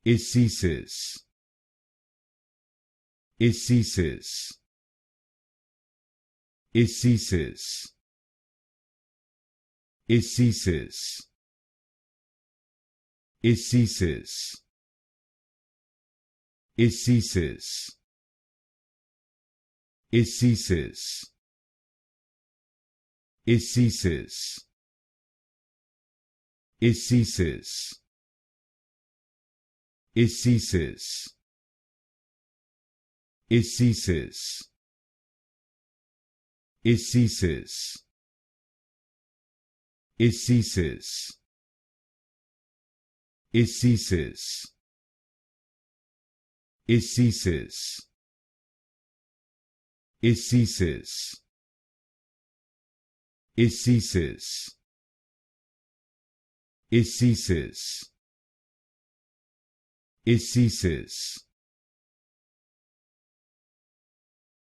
Ecesis, Ecesis, Ecesis, Ecesis, Ecesis, Ecesis, Ecesis, Ecesis, Ecesis, Ecesis, Ecesis, Ecesis, Ecesis, Ecesis, Ecesis, Ecesis, Ecesis, Ecesis, Ecesis,